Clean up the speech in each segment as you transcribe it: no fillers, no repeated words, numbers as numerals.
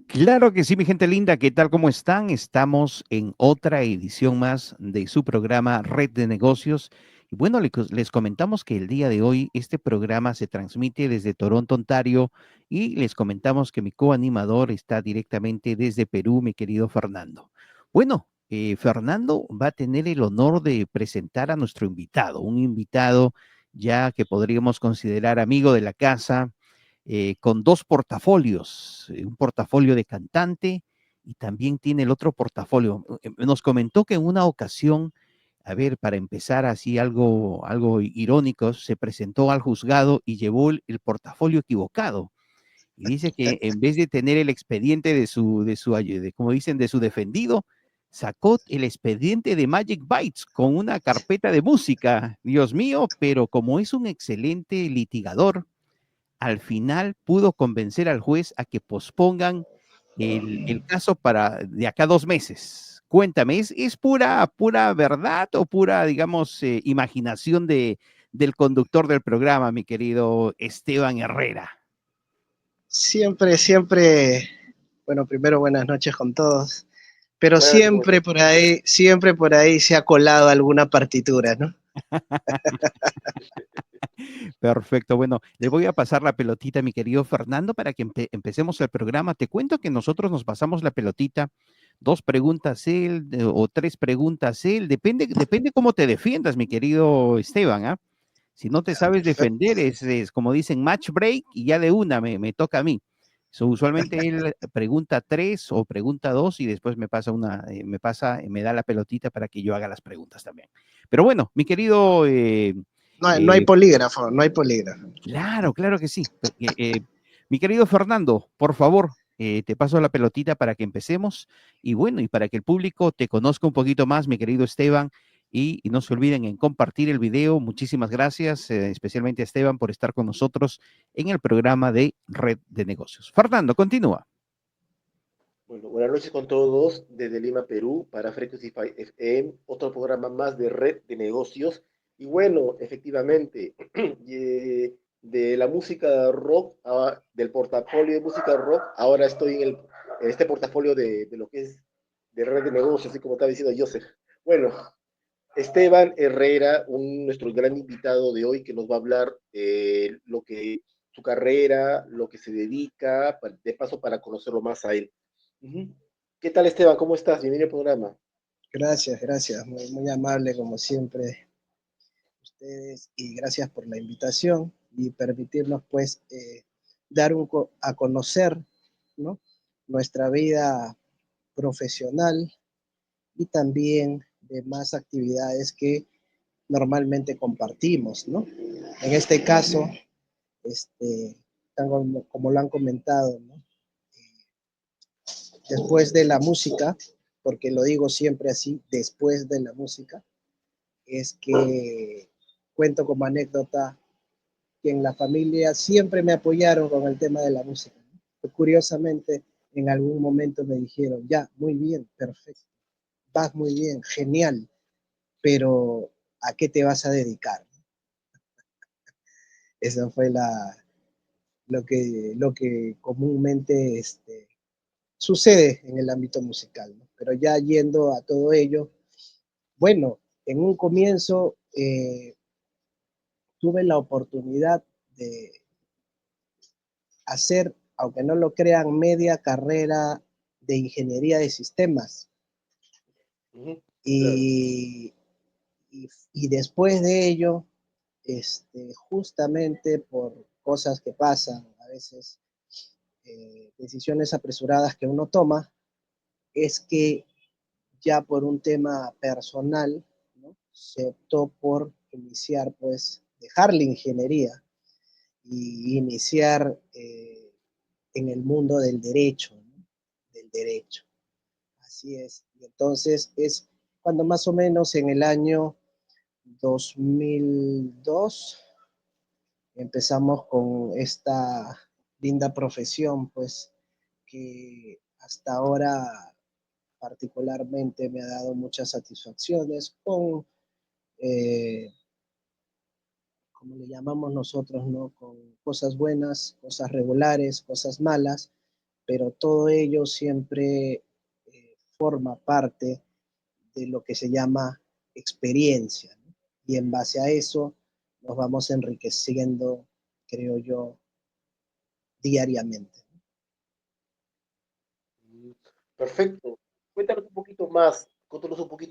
Claro que sí, mi gente linda, ¿qué tal? ¿Cómo están? Estamos en otra edición más de su programa Red de Negocios. Y bueno, les comentamos que el día de hoy este programa se transmite desde Toronto, Ontario, y les comentamos que mi coanimador está directamente desde Perú, mi querido Fernando. Bueno, Fernando va a tener el honor de presentar a nuestro invitado, un invitado ya que podríamos considerar amigo de la casa, con dos portafolios, un portafolio de cantante y también tiene el otro portafolio. Nos comentó que en una ocasión, a ver, para empezar así algo irónico, se presentó al juzgado y llevó el portafolio equivocado. Y dice que en vez de tener el expediente como dicen, de su defendido, sacó el expediente de Magic Bytes con una carpeta de música. Dios mío, pero como es un excelente litigador, al final pudo convencer al juez a que pospongan el caso para de acá 2 meses. Cuéntame, ¿es pura verdad o pura, digamos, imaginación del conductor del programa, mi querido Esteban Herrera? Siempre, bueno, primero buenas noches con todos, pero Buenas noches, ¿cómo estás? siempre por ahí se ha colado alguna partitura, ¿no? Perfecto. Bueno, le voy a pasar la pelotita a mi querido Fernando para que empecemos el programa. Te cuento que nosotros nos pasamos la pelotita, 2 preguntas él o 3 preguntas él. Depende cómo te defiendas, mi querido Esteban, ¿ah? Si no te Ya, sabes perfecto. defender, es como dicen, match break y ya de una me toca a mí. Usualmente él pregunta 3 o pregunta 2 y después me da la pelotita para que yo haga las preguntas también. Pero bueno, mi querido No hay eh, polígrafo, no hay polígrafo. claro, claro que sí. Mi querido Fernando, por favor, te paso la pelotita para que empecemos y bueno, y para que el público te conozca un poquito más, mi querido Esteban, y no se olviden en compartir el video. Muchísimas gracias, especialmente a Esteban, por estar con nosotros en el programa de Red de Negocios. Fernando, continúa. Bueno, buenas noches con todos desde Lima, Perú, para Frequency FM, otro programa más de Red de Negocios. Y bueno, efectivamente, de la música rock, del portafolio de música rock, ahora estoy en este portafolio de lo que es de Red de Negocios, así como estaba diciendo Joseph. Bueno, Esteban Herrera, nuestro gran invitado de hoy, que nos va a hablar su carrera, lo que se dedica, de paso para conocerlo más a él. Ujú. ¿Qué tal, Esteban? ¿Cómo estás? Bienvenido al programa. Gracias, muy amable como siempre ustedes y gracias por la invitación y permitirnos pues dar a conocer, ¿no? Nuestra vida profesional y también de más actividades que normalmente compartimos, ¿no? En este caso, este, como lo han comentado, ¿no? Después de la música, porque lo digo siempre así, después de la música, es que cuento como anécdota que en la familia siempre me apoyaron con el tema de la música, ¿no? Curiosamente, en algún momento me dijeron, ya, muy bien, perfecto, vas muy bien, genial, pero ¿a qué te vas a dedicar? Esa fue lo que comúnmente sucede en el ámbito musical, ¿no? Pero ya yendo a todo ello, bueno, en un comienzo tuve la oportunidad de hacer, aunque no lo crean, media carrera de ingeniería de sistemas. Ujú. Claro. Y, y después de ello, justamente por cosas que pasan, a veces decisiones apresuradas que uno toma, es que ya por un tema personal, ¿no? Se optó por iniciar, pues, dejar la ingeniería y iniciar en el mundo del derecho, ¿no? Del derecho. Así es. Y entonces es cuando más o menos en el año 2002 empezamos con esta linda profesión, pues, que hasta ahora particularmente me ha dado muchas satisfacciones con, eh, como le llamamos nosotros, ¿no? Con cosas buenas, cosas regulares, cosas malas, pero todo ello siempre forma parte de lo que se llama experiencia, ¿no? Y en base a eso nos vamos enriqueciendo, creo yo, diariamente. Mm, perfecto. Cuéntanos un poquito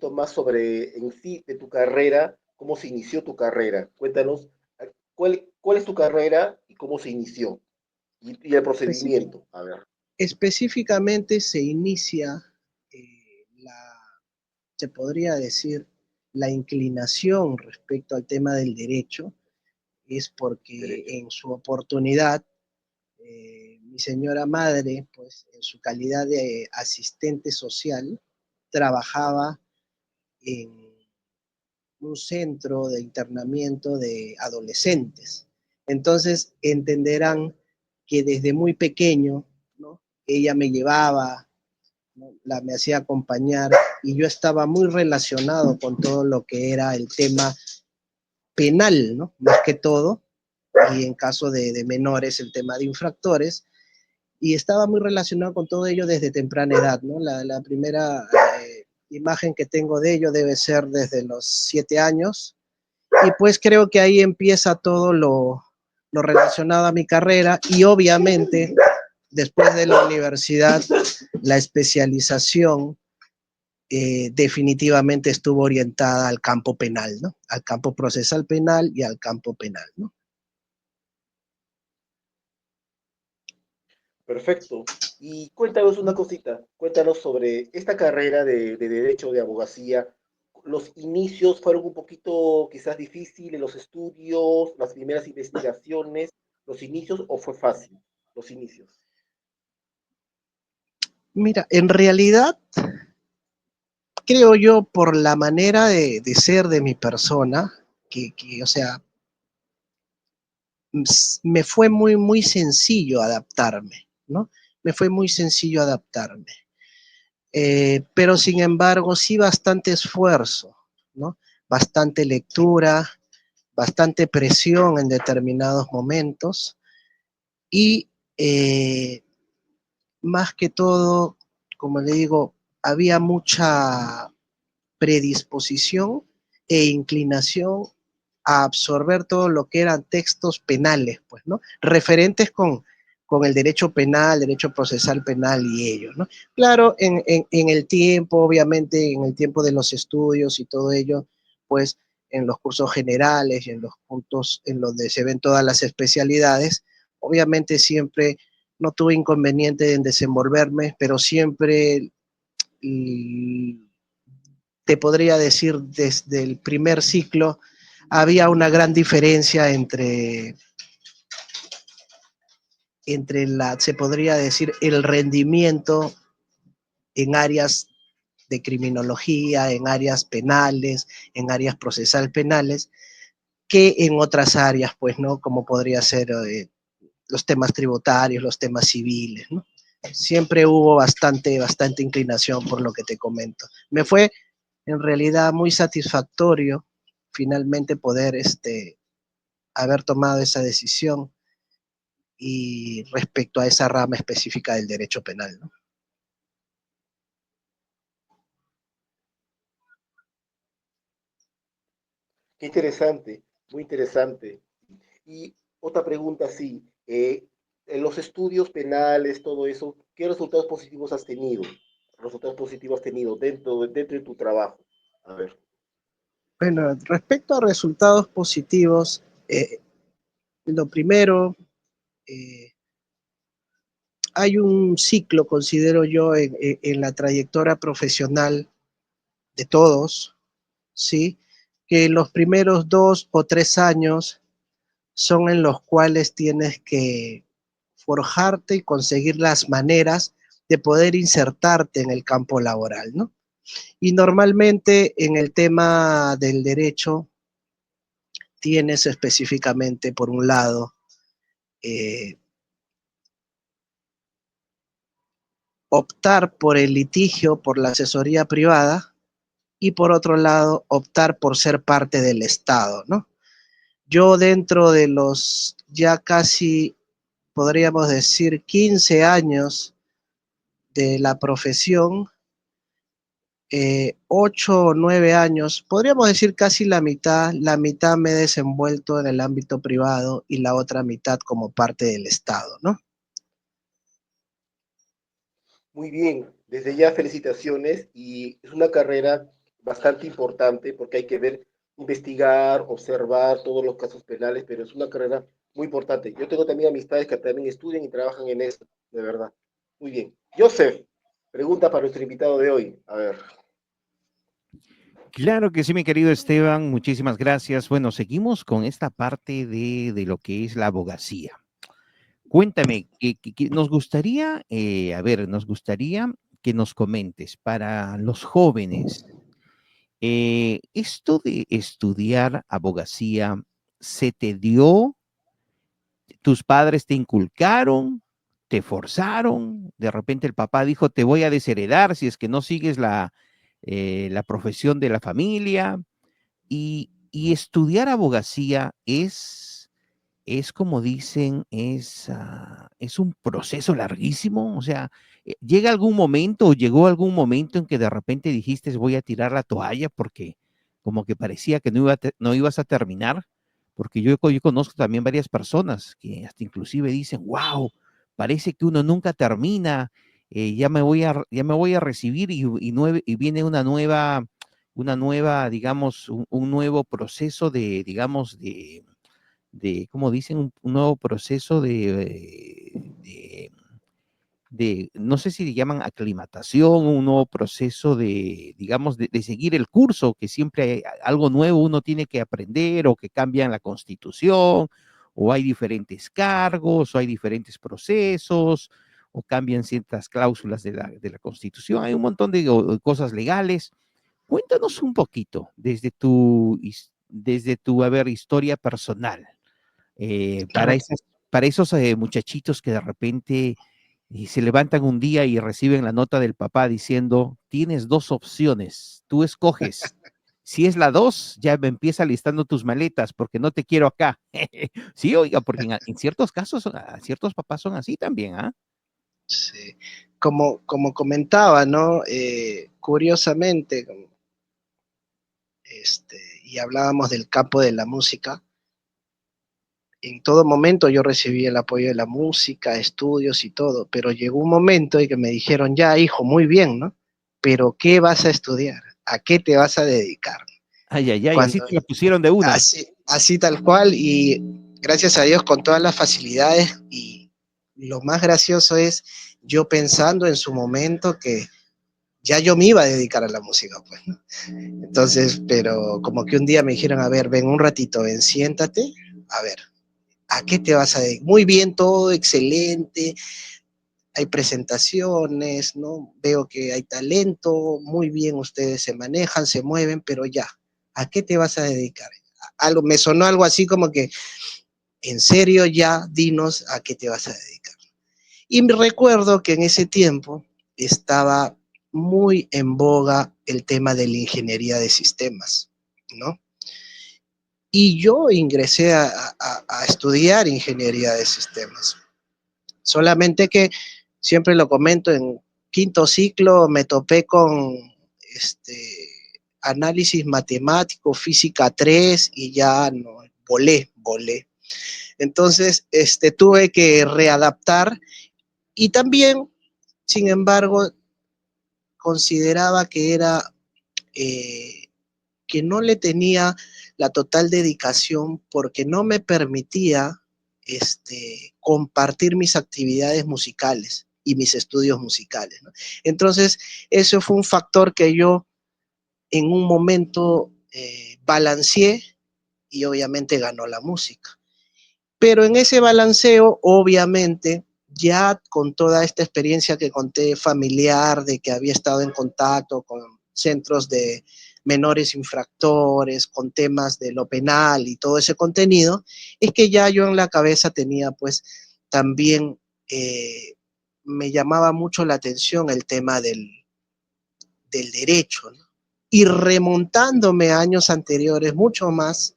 más sobre en sí de tu carrera, cómo se inició tu carrera. Cuéntanos cuál es tu carrera y cómo se inició y el Específic- procedimiento. A ver. Específicamente se inicia se podría decir, la inclinación respecto al tema del derecho, es porque Derecho. en su oportunidad, mi señora madre, pues en su calidad de asistente social, trabajaba en un centro de internamiento de adolescentes. Entonces entenderán que desde muy pequeño, ¿no? Ella me llevaba, ¿no? Me hacía acompañar y yo estaba muy relacionado con todo lo que era el tema penal, ¿no? Más que todo, y en caso de menores el tema de infractores, y estaba muy relacionado con todo ello desde temprana edad, ¿no? La primera imagen que tengo de ello debe ser desde los 7 años, y pues creo que ahí empieza todo lo relacionado a mi carrera, y obviamente después de la universidad, la especialización definitivamente estuvo orientada al campo penal, ¿no? Al campo procesal penal y al campo penal, ¿no? Perfecto. Y cuéntanos una cosita, cuéntanos sobre esta carrera de derecho de abogacía. ¿Los inicios fueron un poquito quizás difíciles, los estudios, las primeras investigaciones, los inicios o fue fácil los inicios? Mira, en realidad creo yo por la manera de ser de mi persona, o sea, me fue muy sencillo adaptarme, ¿no? Me fue muy sencillo adaptarme. Pero sin embargo, sí bastante esfuerzo, ¿no? Bastante lectura, bastante presión en determinados momentos y más que todo, como le digo, había mucha predisposición e inclinación a absorber todo lo que eran textos penales, pues, ¿no? Referentes con el derecho penal, derecho procesal penal y ello, ¿no? Claro, en el tiempo, obviamente, en el tiempo de los estudios y todo ello, pues en los cursos generales y en los puntos en donde se ven todas las especialidades, obviamente siempre no tuve inconveniente en desenvolverme, pero siempre te podría decir desde el primer ciclo, había una gran diferencia se podría decir, el rendimiento en áreas de criminología, en áreas penales, en áreas procesal penales, que en otras áreas, pues, ¿no? Como podría ser los temas tributarios, los temas civiles, ¿no? Siempre hubo bastante inclinación por lo que te comento. Me fue en realidad muy satisfactorio finalmente poder haber tomado esa decisión y respecto a esa rama específica del derecho penal, ¿no? Qué interesante, muy interesante. Y otra pregunta, sí, en los estudios penales, todo eso, ¿qué resultados positivos has tenido? ¿Resultados positivos has tenido dentro de tu trabajo? A ver. Bueno, respecto a resultados positivos, lo primero, eh, hay un ciclo, considero yo, en la trayectoria profesional de todos, ¿sí? Que los primeros 2 o 3 años son en los cuales tienes que forjarte y conseguir las maneras de poder insertarte en el campo laboral, ¿no? Y normalmente en el tema del derecho tienes específicamente, por un lado, eh, optar por el litigio, por la asesoría privada, y por otro lado, optar por ser parte del Estado, ¿no? Yo dentro de los ya casi, podríamos decir, 15 años de la profesión, 8 o 9 años, podríamos decir casi la mitad me he desenvuelto en el ámbito privado y la otra mitad como parte del Estado, ¿no? Muy bien, desde ya felicitaciones y es una carrera bastante importante porque hay que ver, investigar, observar todos los casos penales, pero es una carrera muy importante. Yo tengo también amistades que también estudian y trabajan en eso, de verdad. Muy bien. Joseph, pregunta para nuestro invitado de hoy. A ver. Claro que sí, mi querido Esteban, muchísimas gracias. Bueno, seguimos con esta parte de lo que es la abogacía. Cuéntame, que nos gustaría, a ver, nos gustaría que nos comentes para los jóvenes, esto de estudiar abogacía, ¿se te dio? ¿Tus padres te inculcaron? ¿Te forzaron? De repente el papá dijo, te voy a desheredar si es que no sigues la profesión de la familia. Y estudiar abogacía es como dicen, es un proceso larguísimo. O sea, llega algún momento o llegó algún momento en que de repente dijiste voy a tirar la toalla porque como que parecía que no ibas a terminar, porque yo conozco también varias personas que hasta inclusive dicen, wow, parece que uno nunca termina, ya me voy a recibir y viene una nueva, digamos, un nuevo proceso de, digamos, como dicen, un nuevo proceso no sé si le llaman aclimatación, un nuevo proceso de, digamos, de seguir el curso, que siempre hay algo nuevo uno tiene que aprender o que cambian la constitución, o hay diferentes cargos, o hay diferentes procesos, o cambian ciertas cláusulas de la constitución. Hay un montón de cosas legales. Cuéntanos un poquito desde tu, a ver, historia personal, para Claro. esos muchachitos que de repente se levantan un día y reciben la nota del papá diciendo, tienes dos opciones, tú escoges. Si es la dos, ya me empieza listando tus maletas porque no te quiero acá. Sí, oiga, porque en ciertos casos, ciertos papás son así también, ¿ah? Sí. Como comentaba, ¿no? Curiosamente, y hablábamos del campo de la música, en todo momento yo recibí el apoyo de la música, estudios y todo, pero llegó un momento en que me dijeron, ya hijo, muy bien, ¿no? Pero ¿qué vas a estudiar? ¿A qué te vas a dedicar? Ay, ay, ay, así Cuando te la pusieron de una. así tal cual, y gracias a Dios con todas las facilidades, y lo más gracioso es yo pensando en su momento que ya yo me iba a dedicar a la música, pues, ¿no? Entonces, pero como que un día me dijeron, a ver, ven un ratito, ven, siéntate, a ver, ¿a qué te vas a dedicar? Muy bien, todo excelente, hay presentaciones, ¿no? Veo que hay talento, muy bien, ustedes se manejan, se mueven, pero ya, ¿a qué te vas a dedicar? Algo, me sonó algo así como que, en serio, ya, dinos a qué te vas a dedicar. Y me recuerdo que en ese tiempo estaba muy en boga el tema de la ingeniería de sistemas, ¿no? Y yo ingresé a estudiar ingeniería de sistemas. Solamente que, siempre lo comento, en quinto ciclo me topé con análisis matemático, física 3 y ya no, volé. Entonces, tuve que readaptar y también, sin embargo, consideraba que era que no le tenía la total dedicación porque no me permitía compartir mis actividades musicales y mis estudios musicales, ¿no? Entonces, eso fue un factor que yo en un momento balanceé y obviamente ganó la música. Pero en ese balanceo, obviamente, ya con toda esta experiencia que conté familiar, de que había estado en contacto con centros de menores infractores, con temas de lo penal y todo ese contenido, es que ya yo en la cabeza tenía pues también, me llamaba mucho la atención el tema del derecho, ¿no? Y remontándome a años anteriores, mucho más,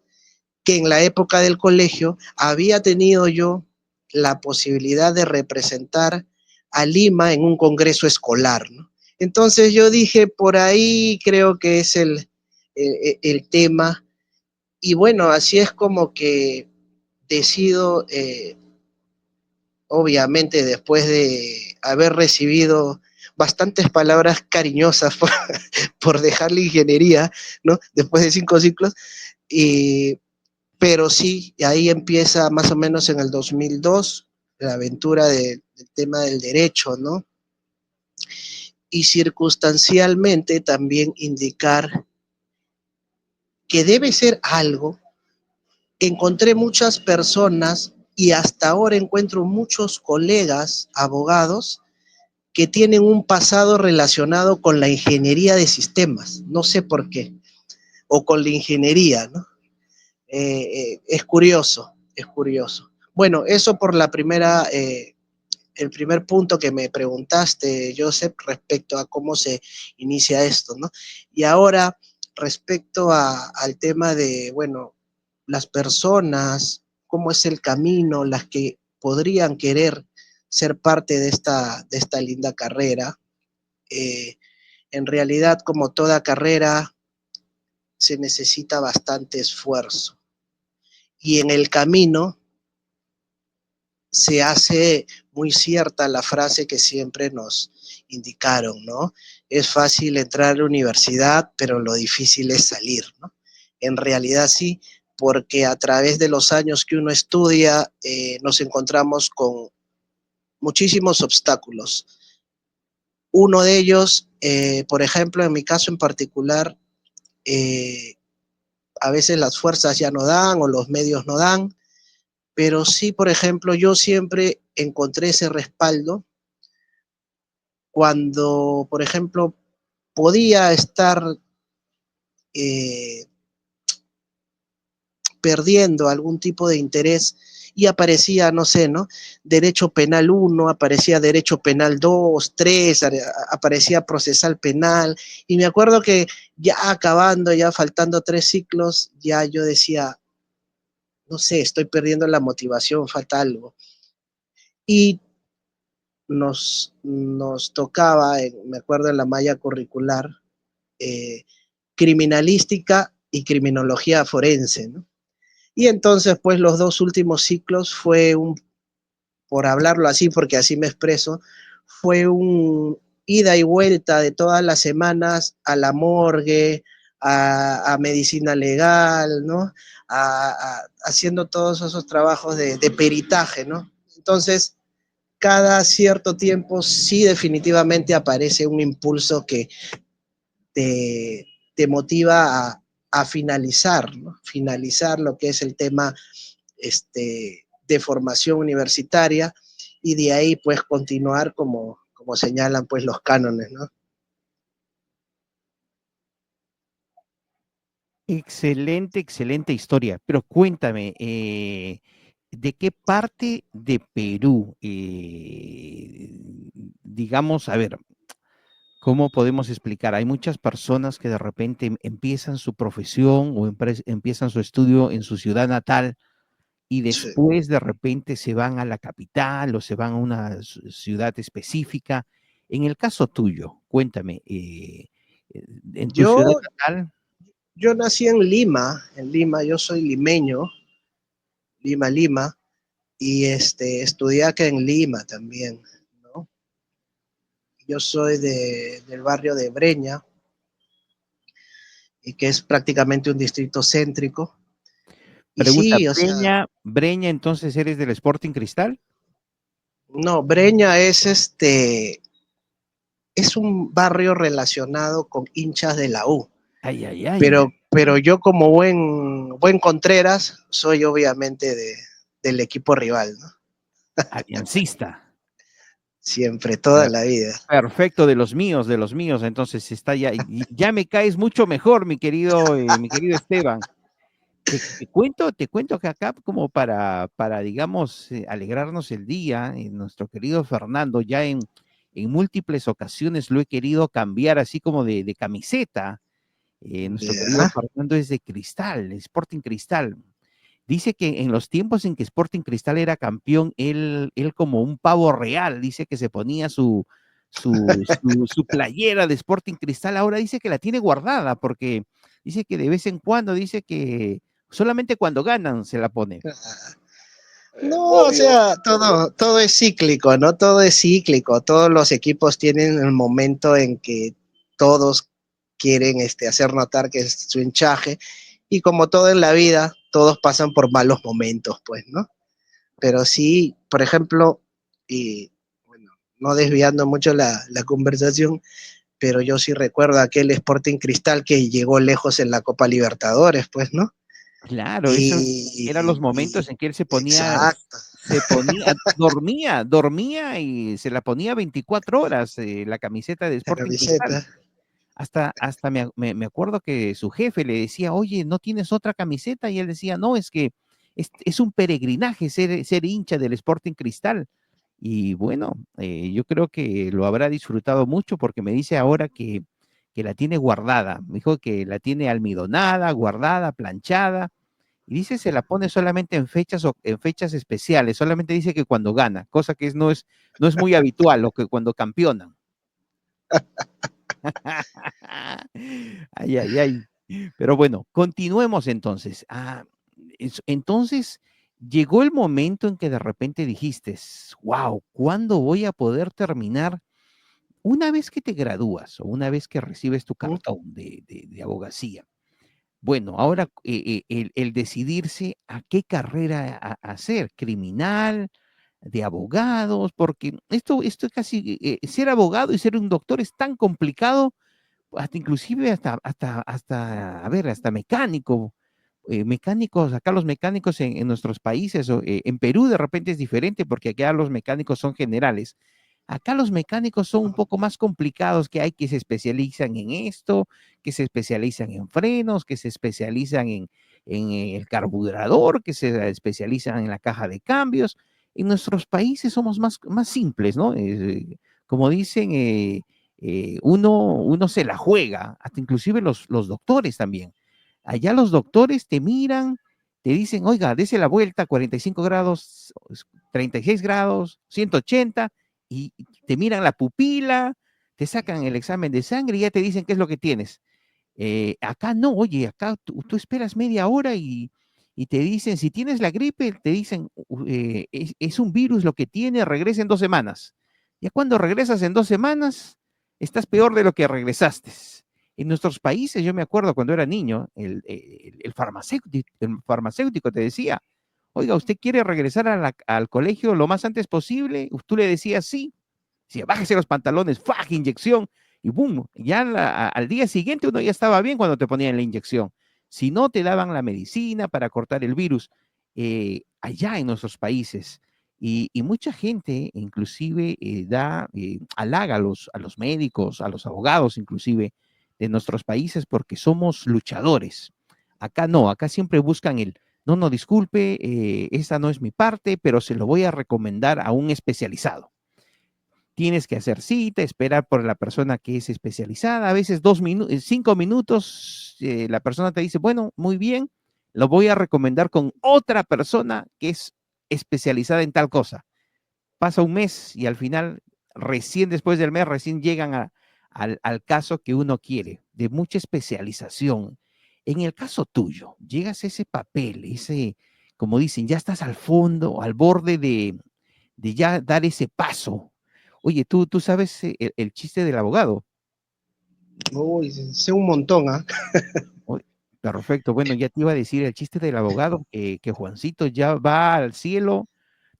que en la época del colegio había tenido yo la posibilidad de representar a Lima en un congreso escolar, ¿no? Entonces yo dije, por ahí creo que es el tema. Y bueno, así es como que decido, obviamente después de haber recibido bastantes palabras cariñosas por dejar la ingeniería, ¿no? Después de 5 ciclos, y, pero sí, ahí empieza más o menos en el 2002 la aventura del tema del derecho, ¿no? Y circunstancialmente también indicar que debe ser algo. Encontré muchas personas y hasta ahora encuentro muchos colegas abogados que tienen un pasado relacionado con la ingeniería de sistemas, no sé por qué, o con la ingeniería, ¿no? Es curioso, es curioso. Bueno, eso por el primer punto que me preguntaste, Joseph, respecto a cómo se inicia esto, ¿no? Y ahora, respecto al tema de, bueno, las personas, cómo es el camino, las que podrían querer ser parte de esta linda carrera. Eh, en realidad, como toda carrera, se necesita bastante esfuerzo. Y en el camino se hace muy cierta la frase que siempre nos indicaron, ¿no? Es fácil entrar a la universidad, pero lo difícil es salir, ¿no? En realidad sí, porque a través de los años que uno estudia, nos encontramos con muchísimos obstáculos. Uno de ellos, por ejemplo, en mi caso en particular, eh, a veces las fuerzas ya no dan o los medios no dan, pero sí, por ejemplo, yo siempre encontré ese respaldo cuando, por ejemplo, podía estar eh, perdiendo algún tipo de interés y aparecía, no sé, ¿no? Derecho penal 1, aparecía derecho penal 2, 3, aparecía procesal penal, y me acuerdo que ya acabando, ya faltando 3 ciclos, ya yo decía, no sé, estoy perdiendo la motivación, falta algo. Y nos tocaba, me acuerdo en la malla curricular, eh, criminalística y criminología forense, ¿no? Y entonces, pues los 2 últimos ciclos fue por hablarlo así, porque así me expreso, fue un ida y vuelta de todas las semanas a la morgue, a medicina legal, ¿no? Haciendo todos esos trabajos de peritaje, ¿no? Entonces, cada cierto tiempo sí definitivamente aparece un impulso que te motiva a finalizar, ¿no? Finalizar lo que es el tema de formación universitaria y de ahí pues continuar como señalan pues los cánones, ¿no? Excelente, excelente historia. Pero cuéntame, ¿de qué parte de Perú, digamos, a ver, cómo podemos explicar? Hay muchas personas que de repente empiezan su profesión o empiezan su estudio en su ciudad natal y Sí. después de repente se van a la capital o se van a una ciudad específica. En el caso tuyo, cuéntame, en tu ciudad Yo, natal. yo nací en Lima, yo soy limeño, Lima, y estudié acá en Lima también, ¿no? Yo soy del barrio de Breña, y que es prácticamente un distrito céntrico. Y Pregunta, sí, o sea, Breña, entonces eres del Sporting Cristal. no, Breña es un barrio relacionado con hinchas de la U. Ay, ay, ay, Pero yo como buen Contreras, soy obviamente del equipo rival, ¿no? aliancista. Siempre, toda Per- la vida. Perfecto, de los míos, entonces está ya, ya me caes mucho mejor, mi querido Esteban. Te cuento que acá como digamos, alegrarnos el día, nuestro querido Fernando, ya en múltiples ocasiones lo he querido cambiar así como de camiseta. Nuestro querido Ya, Fernando es de Cristal, Sporting Cristal. Dice que en los tiempos en que Sporting Cristal era campeón, él como un pavo real, dice que se ponía su playera de Sporting Cristal, ahora dice que la tiene guardada, porque dice que de vez en cuando, dice que solamente cuando ganan se la pone. No, o Obvio. sea, todo es cíclico, ¿no? Todo es cíclico. Todos los equipos tienen el momento en que todos quieren hacer notar que es su hinchaje. Y como todo en la vida, todos pasan por malos momentos, pues, ¿no? Pero sí, por ejemplo, y bueno, no desviando mucho la conversación, pero yo sí recuerdo aquel Sporting Cristal que llegó lejos en la Copa Libertadores, pues, ¿no? Claro, esos eran los momentos Y en que él exacto, se ponía, dormía y se la ponía 24 horas, la camiseta de la Sporting Cristal. camiseta. Hasta me acuerdo que su jefe le decía: "Oye, ¿no tienes otra camiseta?". Y él decía: "No, es que es un peregrinaje ser hincha del Sporting Cristal". Y bueno, yo creo que lo habrá disfrutado mucho porque me dice ahora que la tiene guardada. Me dijo que la tiene almidonada, guardada, planchada, y dice se la pone solamente en fechas especiales, solamente dice que cuando gana, cosa que no es muy habitual, o que cuando campeonan. Ay, ay, ay. Pero bueno, continuemos entonces. Entonces, llegó el momento en que de repente dijiste: "Guau, ¿cuándo voy a poder terminar?". Una vez que te gradúas, o una vez que recibes tu ¿Mm? cartón de abogacía, bueno, ahora, el decidirse a qué carrera hacer, criminal, de abogados, porque esto casi, ser abogado y ser un doctor es tan complicado, hasta inclusive hasta, a ver, hasta mecánico. Mecánicos, acá los mecánicos en nuestros países, o en Perú de repente es diferente, porque acá los mecánicos son generales. Acá los mecánicos son un poco más complicados, que hay que se especializan en esto, que se especializan en frenos, que se especializan en el carburador, que se especializan en la caja de cambios. En nuestros países somos más simples, ¿no? Como dicen, uno se la juega, hasta inclusive los doctores también. Allá los doctores te miran, te dicen: "Oiga, dese la vuelta, 45 grados, 36 grados, 180", y te miran la pupila, te sacan el examen de sangre y ya te dicen qué es lo que tienes. Acá no, oye, acá tú esperas media hora y te dicen, si tienes la gripe, te dicen: Es un virus lo que tiene, regresa en 2 semanas". Ya cuando regresas en 2 semanas, estás peor de lo que regresaste. En nuestros países, yo me acuerdo cuando era niño, el farmacéutico te decía: "Oiga, ¿usted quiere regresar al colegio lo más antes posible?". Tú le decías: "Sí". Decía: "Bájese los pantalones, ¡faj!, inyección", y boom, ya al día siguiente uno ya estaba bien cuando te ponían la inyección. Si no, te daban la medicina para cortar el virus, allá en nuestros países. Y mucha gente, inclusive, halaga a los médicos, a los abogados, inclusive, de nuestros países, porque somos luchadores. Acá no, acá siempre buscan no, no, disculpe, esa no es mi parte, pero se lo voy a recomendar a un especializado. Tienes que hacer cita, esperar por la persona que es especializada, a veces 5 minutos, la persona te dice: "Bueno, muy bien, lo voy a recomendar con otra persona que es especializada en tal cosa". Pasa un mes y al final, recién después del mes, recién llegan al caso que uno quiere, de mucha especialización. En el caso tuyo, llegas a ese papel, como dicen, ya estás al fondo, al borde de ya dar ese paso. Oye, tú sabes, el chiste del abogado. Uy, sé un montón, ¿ah? Oy Perfecto. Bueno, ya te iba a decir el chiste del abogado, que Juancito ya va al cielo,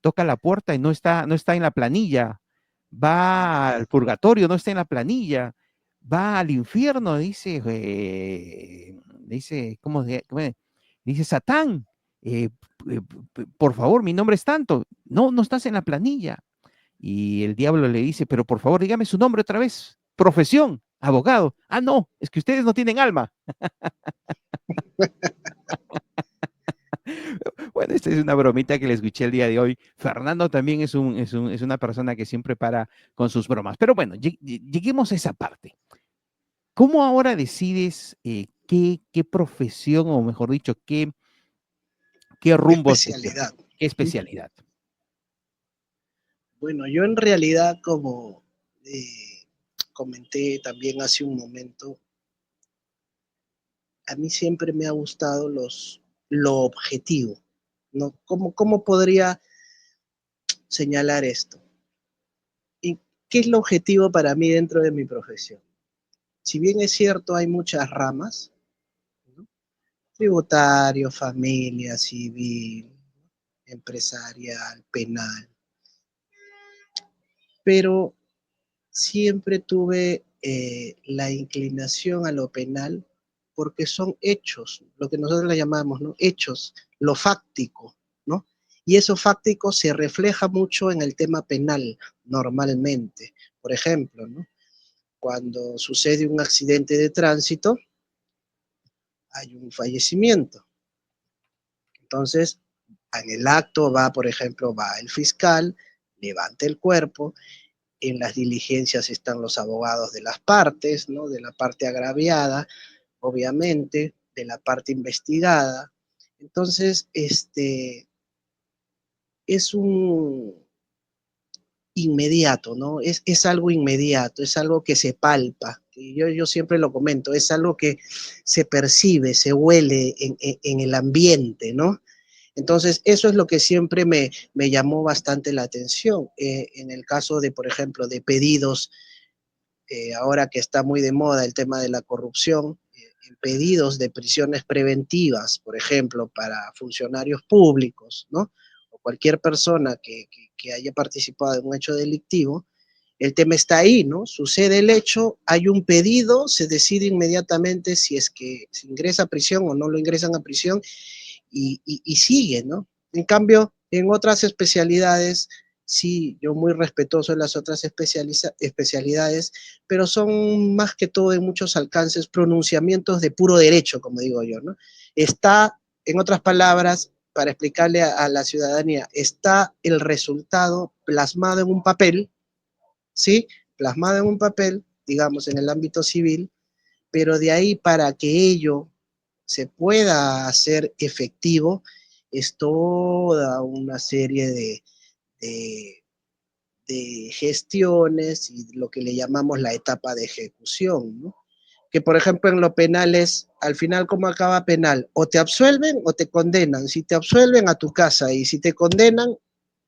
toca la puerta y no está en la planilla. Va al purgatorio, no está en la planilla. Va al infierno, ¿cómo es? Dice: "Satán, por favor, mi nombre es tanto". "No, no estás en la planilla". Y el diablo le dice: "Pero por favor, dígame su nombre otra vez". "Profesión, abogado". "Ah, no, es que ustedes no tienen alma". Bueno, esta es una bromita que le escuché el día de hoy. Fernando también es una persona que siempre para con sus bromas. Pero bueno, lleguemos a esa parte. ¿Cómo ahora decides qué profesión, o mejor dicho, ¿Qué rumbo se dio? especialidad? ¿Qué especialidad? Bueno, yo en realidad, como comenté también hace un momento, a mí siempre me ha gustado lo objetivo, ¿no? ¿Cómo podría señalar esto? ¿Y qué es lo objetivo para mí dentro de mi profesión? Si bien es cierto, hay muchas ramas, ¿no? Tributario, familia, civil, empresarial, penal, pero siempre tuve la inclinación a lo penal porque son hechos, lo que nosotros le llamamos, ¿no? Hechos, lo fáctico, ¿no? Y eso fáctico se refleja mucho en el tema penal normalmente. Por ejemplo, ¿no? Cuando sucede un accidente de tránsito, hay un fallecimiento. Entonces, en el acto va, por ejemplo, va el fiscal, levanta el cuerpo, en las diligencias están los abogados de las partes, ¿no? De la parte agraviada, obviamente, de la parte investigada. Entonces, es un inmediato, ¿no? Es algo inmediato, es algo que se palpa. Y yo siempre lo comento, es algo que se percibe, se huele en el ambiente, ¿no? Entonces, eso es lo que siempre me llamó bastante la atención. En el caso de, por ejemplo, de pedidos, ahora que está muy de moda el tema de la corrupción, pedidos de prisiones preventivas, por ejemplo, para funcionarios públicos, ¿no? O cualquier persona que haya participado en un hecho delictivo, el tema está ahí, ¿no? Sucede el hecho, hay un pedido, se decide inmediatamente si es que se ingresa a prisión o no lo ingresan a prisión y sigue, ¿no? En cambio, en otras especialidades, sí, yo muy respetuoso de las otras especialidades, pero son más que todo en muchos alcances pronunciamientos de puro derecho, como digo yo, ¿no? Está, en otras palabras, para explicarle a la ciudadanía, está el resultado plasmado en un papel, ¿sí? Plasmado en un papel, digamos, en el ámbito civil, pero de ahí para que ello se pueda hacer efectivo, es toda una serie de, de gestiones y lo que le llamamos la etapa de ejecución, ¿no? Que por ejemplo en lo penal es, al final, ¿cómo acaba penal? O te absuelven o te condenan. Si te absuelven, a tu casa, y si te condenan,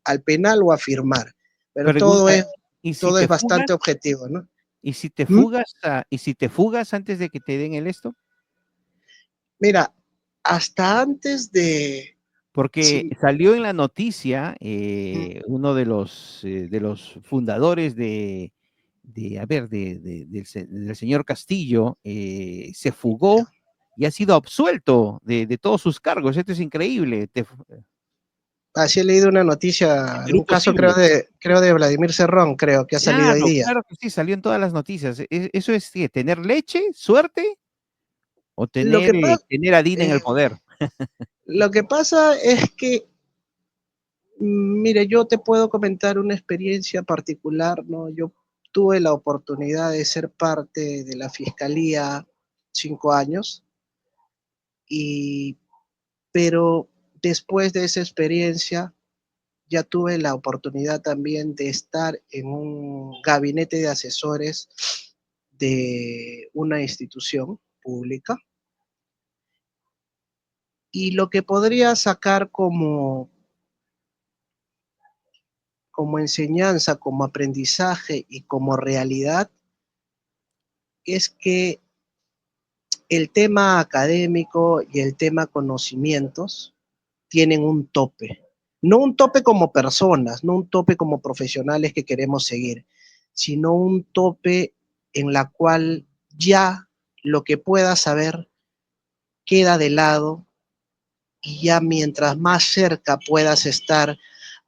al penal o a firmar. Pero Pregunta, ¿y si todo te es fugas? bastante objetivo, ¿no? ¿Y si te ¿Mm? fugas, y si te fugas antes de que te den el esto? Mira, hasta antes de... Porque Sí, salió en la noticia mm, uno de los fundadores a ver, del señor Castillo, se ya. fugó y ha sido absuelto de todos sus cargos. Esto es increíble. Así he leído una noticia de Perú un caso, posible. creo de Vladimir Cerrón, creo que ha salido hoy Claro, día. claro que sí, salió en todas las noticias. ¿Eso es qué? ¿Tener leche, suerte o Lo que pasa, tener a Dina en el poder? lo que pasa es que, mire, yo te puedo comentar una experiencia particular, ¿no? Yo tuve la oportunidad de ser parte de la fiscalía 5 años, y, pero después de esa experiencia ya tuve la oportunidad también de estar en un gabinete de asesores de una institución pública, y lo que podría sacar como enseñanza, como aprendizaje y como realidad es que el tema académico y el tema conocimientos tienen un tope. No un tope como personas, no un tope como profesionales que queremos seguir, sino un tope en la cual ya lo que puedas saber queda de lado, y ya mientras más cerca puedas estar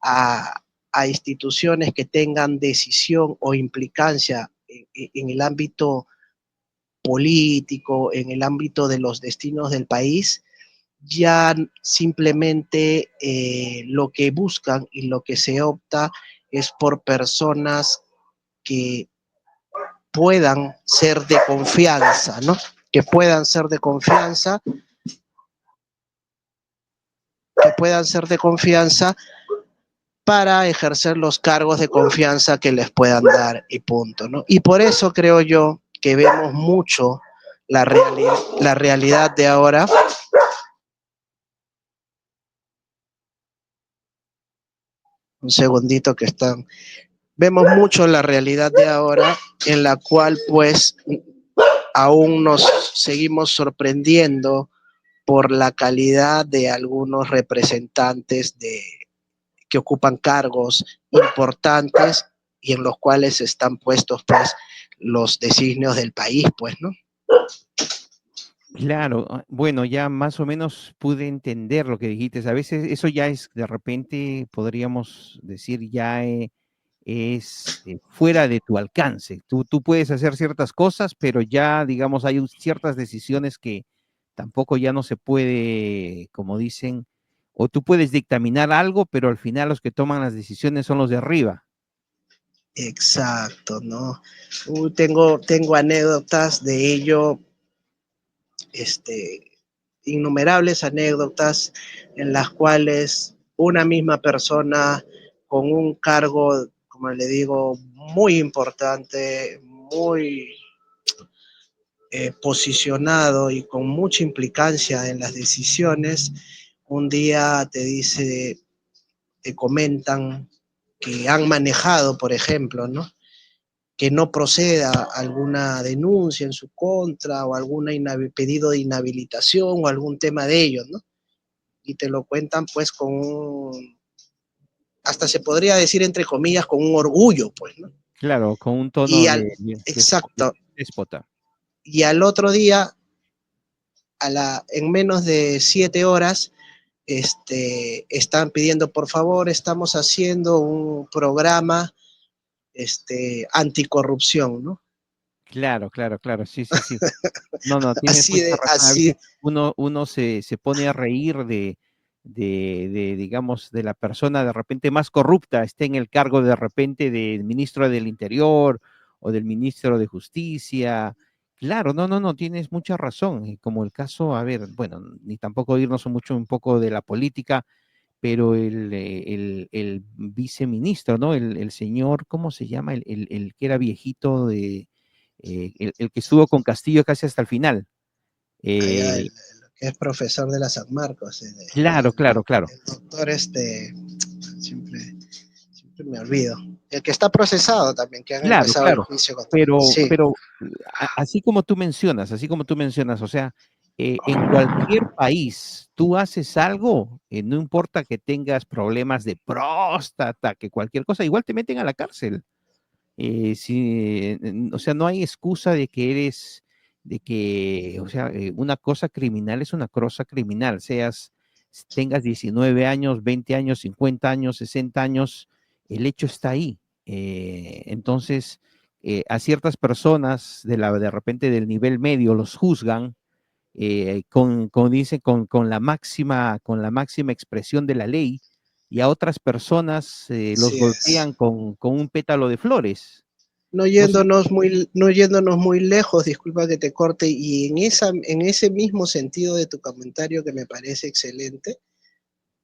a instituciones que tengan decisión o implicancia en el ámbito político, en el ámbito de los destinos del país, ya simplemente lo que buscan y lo que se opta es por personas que puedan ser de confianza, ¿no? Que puedan ser de confianza que puedan ser de confianza para ejercer los cargos de confianza que les puedan dar y punto, ¿no? Y por eso creo yo que vemos mucho la realidad de ahora. Un segundito que están. Vemos mucho la realidad de ahora en la cual pues aún nos seguimos sorprendiendo por la calidad de algunos representantes que ocupan cargos importantes y en los cuales están puestos pues los designios del país, pues, ¿no? Claro, bueno, ya más o menos pude entender lo que dijiste. A veces eso ya es, de repente, podríamos decir, ya es fuera de tu alcance. Tú puedes hacer ciertas cosas, pero ya, digamos, hay ciertas decisiones que tampoco ya no se puede, como dicen, o tú puedes dictaminar algo, pero al final los que toman las decisiones son los de arriba. Exacto, ¿no? Tengo anécdotas de ello, este, innumerables anécdotas en las cuales una misma persona con un cargo, como le digo, muy importante, muy posicionado y con mucha implicancia en las decisiones, un día te dice, te comentan que han manejado, por ejemplo, ¿no? Que no proceda alguna denuncia en su contra o algún pedido de inhabilitación o algún tema de ellos, ¿no? Y te lo cuentan pues con un, hasta se podría decir entre comillas, con un orgullo, pues, ¿no? Claro, con un tono Y al, de exacto, déspota. y al otro día, en menos de 7 horas, están pidiendo, por favor, estamos haciendo un programa anticorrupción, ¿no? Claro, claro, claro, sí, sí, sí. No, no, tienes Así mucha de, razón. A así, veces uno se pone a reír digamos, de la persona de repente más corrupta, esté en el cargo de repente del ministro del Interior o del ministro de Justicia. Claro, no, no, no, tienes mucha razón. Como el caso, a ver, bueno, ni tampoco irnos mucho un poco de la política, pero el viceministro, ¿no? El señor, ¿cómo se llama? El que era viejito el que estuvo con Castillo casi hasta el final. allá Eh, lo que es profesor de la San Marcos, claro, claro, claro, el doctor siempre, siempre me olvido. El que está procesado también, que han claro, empezado el claro. juicio contra. Pero, Sí, pero así como tú mencionas, o sea, en cualquier país tú haces algo, no importa que tengas problemas de próstata, que cualquier cosa, igual te meten a la cárcel. Sí, o sea, no hay excusa de que o sea, una cosa criminal es una cosa criminal, tengas 19 años, 20 años, 50 años, 60 años, el hecho está ahí. Entonces, a ciertas personas de repente del nivel medio los juzgan dicen, con la máxima expresión de la ley, y a otras personas los así es. golpean con un pétalo de flores. No Entonces, yéndonos muy, no yéndonos muy lejos, disculpa que te corte, y en ese mismo sentido de tu comentario que me parece excelente,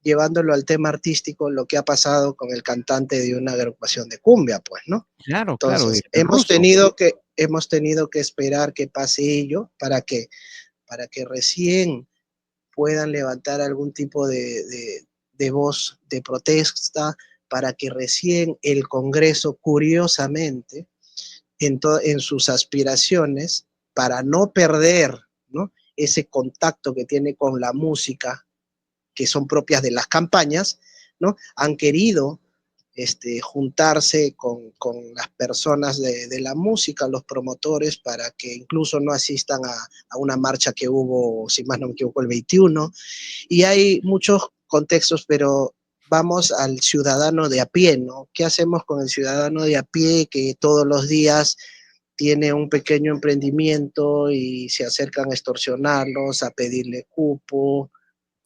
llevándolo al tema artístico, lo que ha pasado con el cantante de una agrupación de cumbia, pues, ¿no? claro, claro, Entonces, el ruso, hemos tenido que esperar que pase ello para que recién puedan levantar algún tipo de voz de protesta, para que recién el Congreso, curiosamente, en sus aspiraciones, para no perder, ¿no? Ese contacto que tiene con la música, que son propias de las campañas, ¿no? Han querido juntarse con las personas de la música, los promotores, para que incluso no asistan a una marcha que hubo, si más no me equivoco, el 21. Y hay muchos contextos, pero vamos al ciudadano de a pie, ¿no? ¿Qué hacemos con el ciudadano de a pie que todos los días tiene un pequeño emprendimiento y se acercan a extorsionarlos, a pedirle cupo?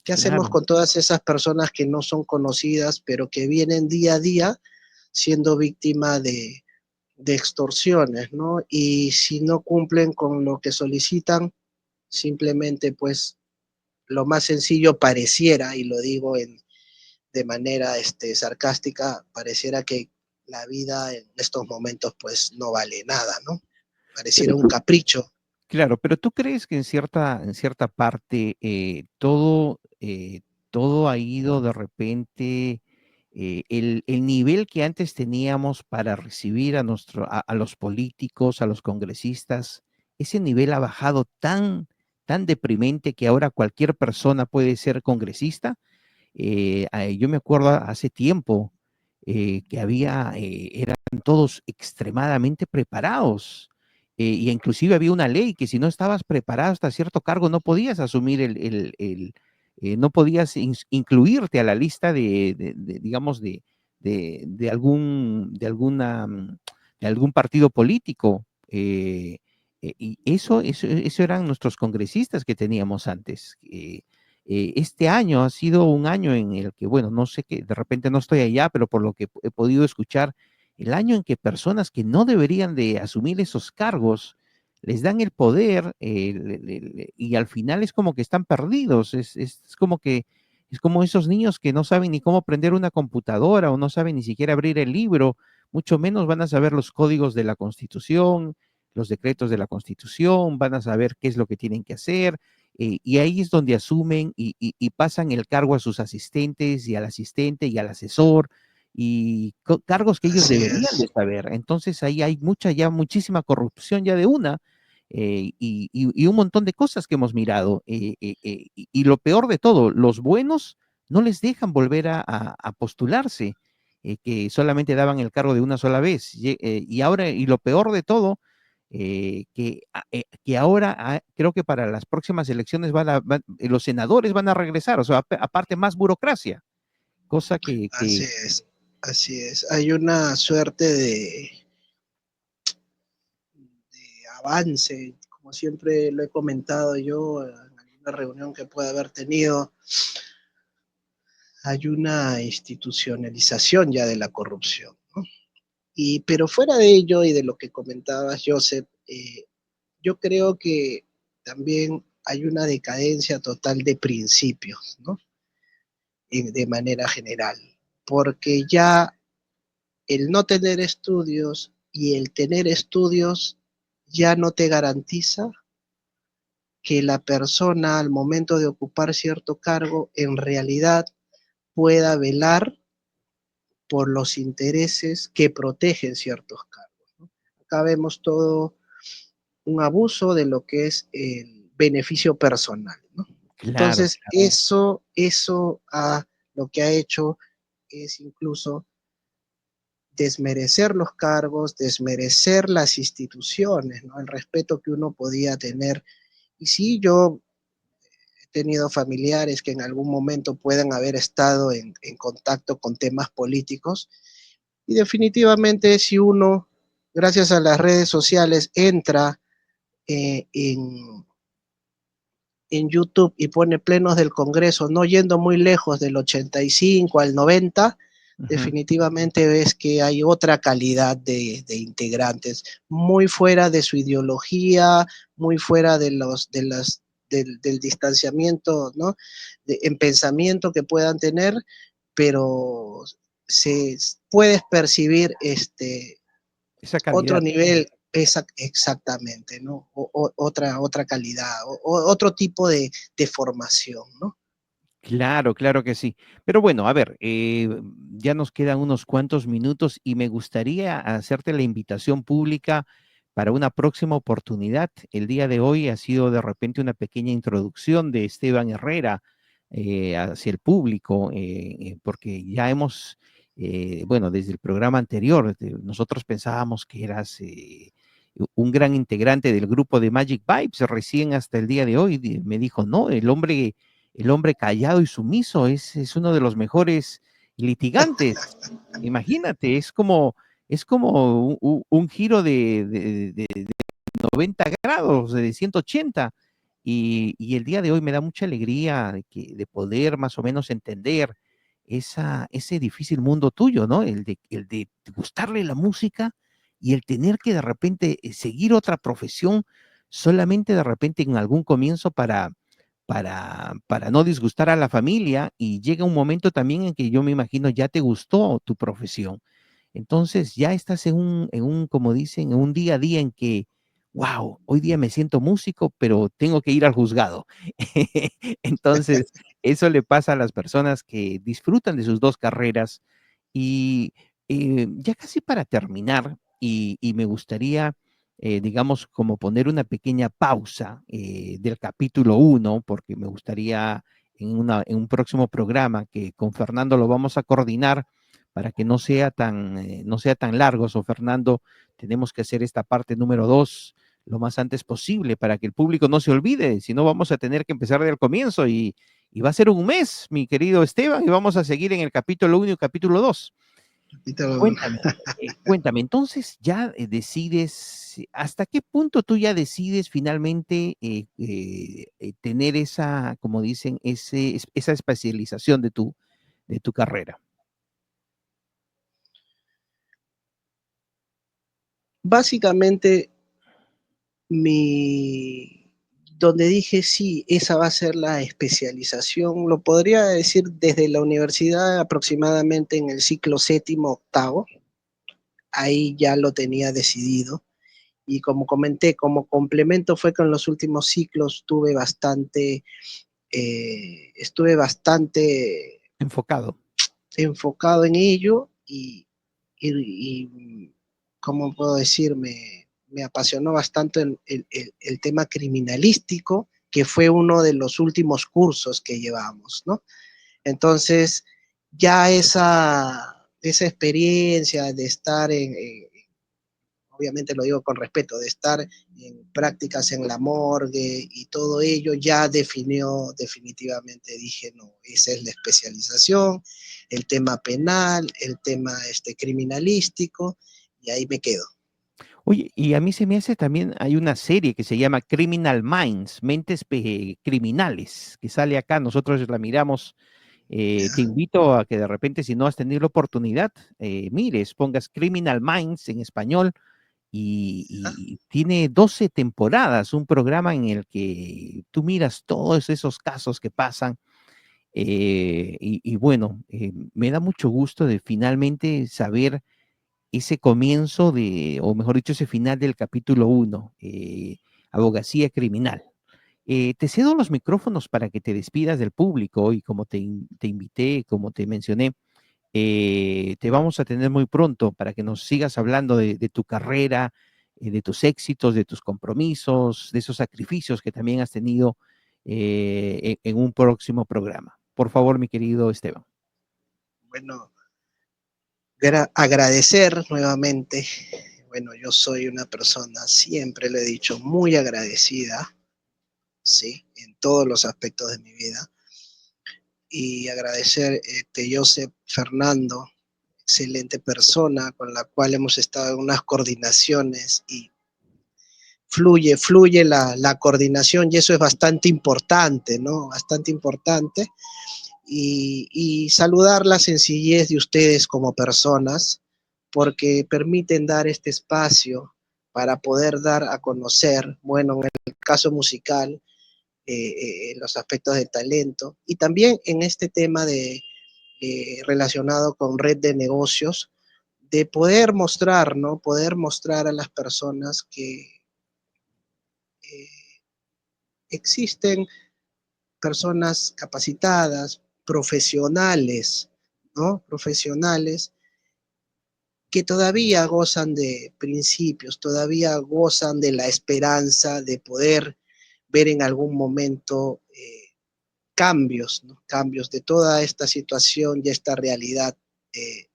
¿Qué hacemos claro. con todas esas personas que no son conocidas, pero que vienen día a día siendo víctimas de extorsiones, ¿no? Y si no cumplen con lo que solicitan, simplemente pues lo más sencillo pareciera, y lo digo de manera sarcástica, pareciera que la vida en estos momentos pues no vale nada, ¿no? Pero Pareciera un capricho. claro, pero ¿tú crees que en cierta parte todo ha ido de repente, el nivel que antes teníamos para recibir a los políticos, a los congresistas, ese nivel ha bajado tan deprimente que ahora cualquier persona puede ser congresista? Yo me acuerdo hace tiempo que eran todos extremadamente preparados. Y inclusive había una ley que si no estabas preparado hasta cierto cargo no podías asumir no podías incluirte a la lista digamos, de algún partido político. Y eso eran nuestros congresistas que teníamos antes. Este año ha sido un año en el que, bueno, no sé que de repente no estoy allá, pero por lo que he podido escuchar, el año en que personas que no deberían de asumir esos cargos les dan el poder y al final es como que están perdidos, es como que es como esos niños que no saben ni cómo prender una computadora o no saben ni siquiera abrir el libro, mucho menos van a saber los códigos de la Constitución, los decretos de la Constitución, van a saber qué es lo que tienen que hacer, y ahí es donde asumen y pasan el cargo a sus asistentes y al asistente y al asesor y cargos que ellos Así deberían de es, saber. Entonces ahí hay muchísima corrupción ya de una y un montón de cosas que hemos mirado. Y lo peor de todo, los buenos no les dejan volver a postularse, que solamente daban el cargo de una sola vez. Y ahora, y lo peor de todo, que ahora creo que para las próximas elecciones los senadores van a regresar, o sea, aparte más burocracia, cosa así es, así es. Hay una suerte de avance, como siempre lo he comentado yo en alguna reunión que pueda haber tenido, hay una institucionalización ya de la corrupción, ¿no? Pero fuera de ello y de lo que comentabas, Joseph, yo creo que también hay una decadencia total de principios, ¿no? De manera general, porque ya el no tener estudios y el tener estudios ya no te garantiza que la persona al momento de ocupar cierto cargo en realidad pueda velar por los intereses que protegen ciertos cargos, ¿no? Acá vemos todo un abuso de lo que es el beneficio personal, ¿no? claro, Entonces, lo que ha hecho es incluso desmerecer los cargos, desmerecer las instituciones, ¿no? El respeto que uno podía tener. Y sí, yo he tenido familiares que en algún momento puedan haber estado en contacto con temas políticos y definitivamente si uno, gracias a las redes sociales, entra eh, en, en YouTube y pone plenos del Congreso, no yendo muy lejos del 85 al 90, ujú, definitivamente ves que hay otra calidad de integrantes, muy fuera de su ideología, muy fuera del distanciamiento, ¿no? En pensamiento que puedan tener, pero se puedes percibir esa otro calidad. nivel, exactamente, ¿no? Otra calidad, otro tipo de formación, ¿no? Claro, claro que sí. Pero bueno, a ver, ya nos quedan unos cuantos minutos y me gustaría hacerte la invitación pública para una próxima oportunidad. El día de hoy ha sido de repente una pequeña introducción de Esteban Herrera hacia el público, porque ya bueno, desde el programa anterior, nosotros pensábamos que eras un gran integrante del grupo de Magic Vibes, recién hasta el día de hoy me dijo, no, el hombre callado y sumiso es uno de los mejores litigantes. Imagínate, es como un giro de 90 grados, de 180. Y el día de hoy me da mucha alegría de poder más o menos entender ese difícil mundo tuyo, ¿no? El de gustarle la música y el tener que de repente seguir otra profesión solamente de repente en algún comienzo para no disgustar a la familia, y llega un momento también en que yo me imagino ya te gustó tu profesión. Entonces ya estás como dicen, en un día a día en que, wow, hoy día me siento músico, pero tengo que ir al juzgado. Entonces, eso le pasa a las personas que disfrutan de sus dos carreras. Y ya casi para terminar, y me gustaría, digamos, como poner una pequeña pausa del capítulo uno, porque me gustaría en un próximo programa que con Fernando lo vamos a coordinar para que no sea tan largo. So, Fernando, tenemos que hacer esta parte número 2 lo más antes posible para que el público no se olvide, si no vamos a tener que empezar desde el comienzo, y va a ser un mes, mi querido Esteban, y vamos a seguir en el capítulo 1 y capítulo 2. Cuéntame, cuéntame, entonces ya decides, ¿hasta qué punto tú ya decides finalmente tener esa, como dicen, esa especialización de tu carrera? Básicamente, mi, donde dije, sí, esa va a ser la especialización, lo podría decir desde la universidad aproximadamente en el ciclo séptimo, octavo, ahí ya lo tenía decidido. Y como comenté, como complemento fue que en los últimos ciclos estuve bastante Enfocado. enfocado en ello y ¿cómo puedo decir? Me apasionó bastante el tema criminalístico, que fue uno de los últimos cursos que llevamos, ¿no? Entonces, ya esa experiencia de estar obviamente lo digo con respeto, de estar en prácticas en la morgue y todo ello, ya definió definitivamente, dije, no, esa es la especialización, el tema penal, el tema criminalístico, y ahí me quedo. Oye, y a mí se me hace también, hay una serie que se llama Criminal Minds, Mentes Criminales, que sale acá, nosotros la miramos. Te invito a que de repente, si no has tenido la oportunidad, mires, pongas Criminal Minds en español, y tiene 12 temporadas, un programa en el que tú miras todos esos casos que pasan. Y bueno, me da mucho gusto de finalmente saber ese comienzo o mejor dicho, ese final del capítulo 1, abogacía criminal. Te cedo los micrófonos para que te despidas del público, y como te invité, como te mencioné, te vamos a tener muy pronto para que nos sigas hablando de tu carrera, de tus éxitos, de tus compromisos, de esos sacrificios que también has tenido en un próximo programa. Por favor, mi querido Esteban. Bueno, agradecer nuevamente. Bueno, yo soy una persona, siempre lo he dicho, muy agradecida, ¿sí? En todos los aspectos de mi vida. Y agradecer Joseph Fernando, excelente persona con la cual hemos estado en unas coordinaciones y fluye la coordinación y eso es bastante importante, ¿no? Bastante importante. Y saludar la sencillez de ustedes como personas porque permiten dar este espacio para poder dar a conocer, bueno, en el caso musical, los aspectos de talento y también en este tema relacionado con red de negocios, de poder mostrar, ¿no? Poder mostrar a las personas que eh, existen personas capacitadas, profesionales, ¿no? Profesionales que todavía gozan de principios, todavía gozan de la esperanza de poder ver en algún momento cambios, ¿no? Cambios de toda esta situación y esta realidad eh,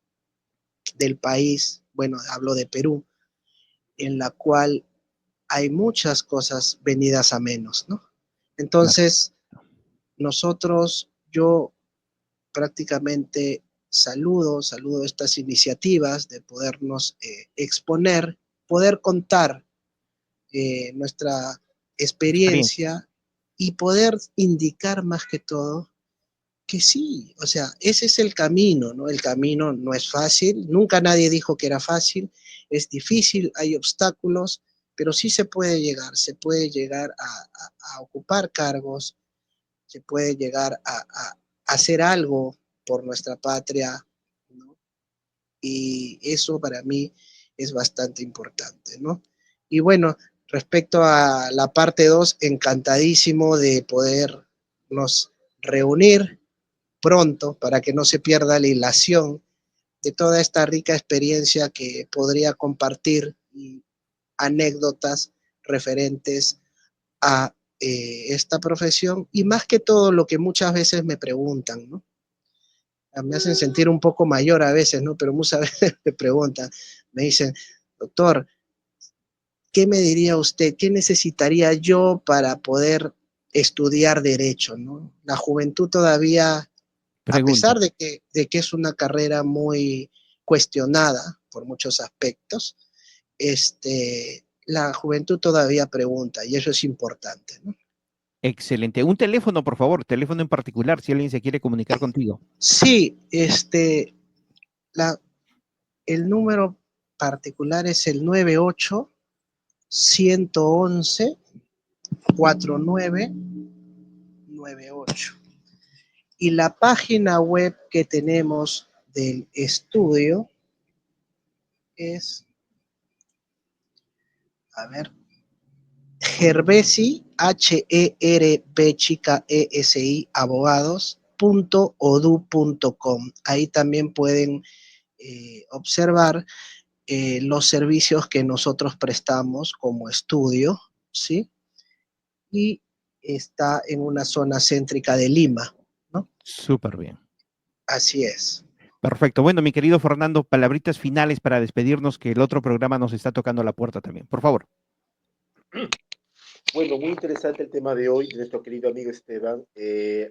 del país, bueno, hablo de Perú, en la cual hay muchas cosas venidas a menos, ¿no? Claro. Entonces, yo prácticamente saludo estas iniciativas de podernos exponer, poder contar nuestra Experiencia. experiencia y poder indicar más que todo que sí, o sea, ese es el camino, ¿no? El camino no es fácil, nunca nadie dijo que era fácil, es difícil, hay obstáculos, pero sí se puede llegar a ocupar cargos, se puede llegar a hacer algo por nuestra patria, ¿no? Y eso para mí es bastante importante, ¿no? Y bueno, respecto a la parte 2, encantadísimo de podernos reunir pronto para que no se pierda la hilación de toda esta rica experiencia que podría compartir y anécdotas referentes a esta profesión y más que todo lo que muchas veces me preguntan, ¿no? Me hacen sentir un poco mayor a veces, ¿no? Pero muchas veces me preguntan, me dicen, doctor, ¿qué me diría usted? ¿Qué necesitaría yo para poder estudiar derecho, ¿no? La juventud todavía, a Pregunta. pesar de que es una carrera muy cuestionada por muchos aspectos, la juventud todavía pregunta y eso es importante, ¿no? Excelente. Un teléfono, por favor, teléfono en particular, si alguien se quiere comunicar contigo. Sí, la, el número particular es el 98-111-4998. Y la página web que tenemos del estudio es, a ver, Herbesi, H-E-R-B chica E-S-I, abogados.odu.com. Ahí también pueden observar los servicios que nosotros prestamos como estudio, ¿sí? Y está en una zona céntrica de Lima, ¿no? Súper bien. Así es. Perfecto. Bueno, mi querido Fernando, palabritas finales para despedirnos, que el otro programa nos está tocando la puerta también. Por favor. Bueno, muy interesante el tema de hoy de nuestro querido amigo Esteban.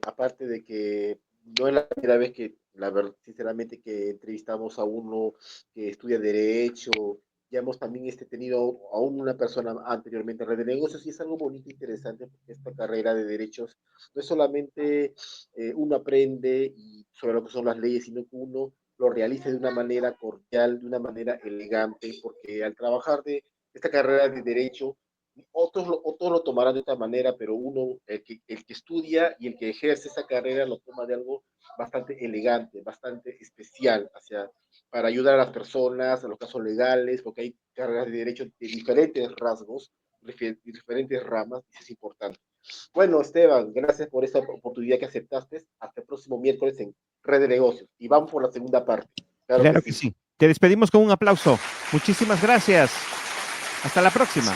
Aparte de que no es la primera vez que, la verdad, sinceramente, que entrevistamos a uno que estudia Derecho. Ya hemos también tenido a una persona anteriormente en Red de Negocios y es algo bonito e interesante porque esta carrera de derechos no es solamente uno aprende y sobre lo que son las leyes, sino que uno lo realiza de una manera cordial, de una manera elegante, porque al trabajar de esta carrera de derecho, otros lo tomarán de otra manera, pero uno, el que estudia y el que ejerce esa carrera lo toma de algo bastante elegante, bastante especial, para ayudar a las personas, en los casos legales, porque hay carreras de derecho de diferentes rasgos, diferentes ramas, y eso es importante. Bueno, Esteban, gracias por esta oportunidad que aceptaste. Hasta el próximo miércoles en Red de Negocios. Y vamos por la segunda parte. Claro que Claro que sí. sí. Te despedimos con un aplauso. Muchísimas gracias. Hasta la próxima.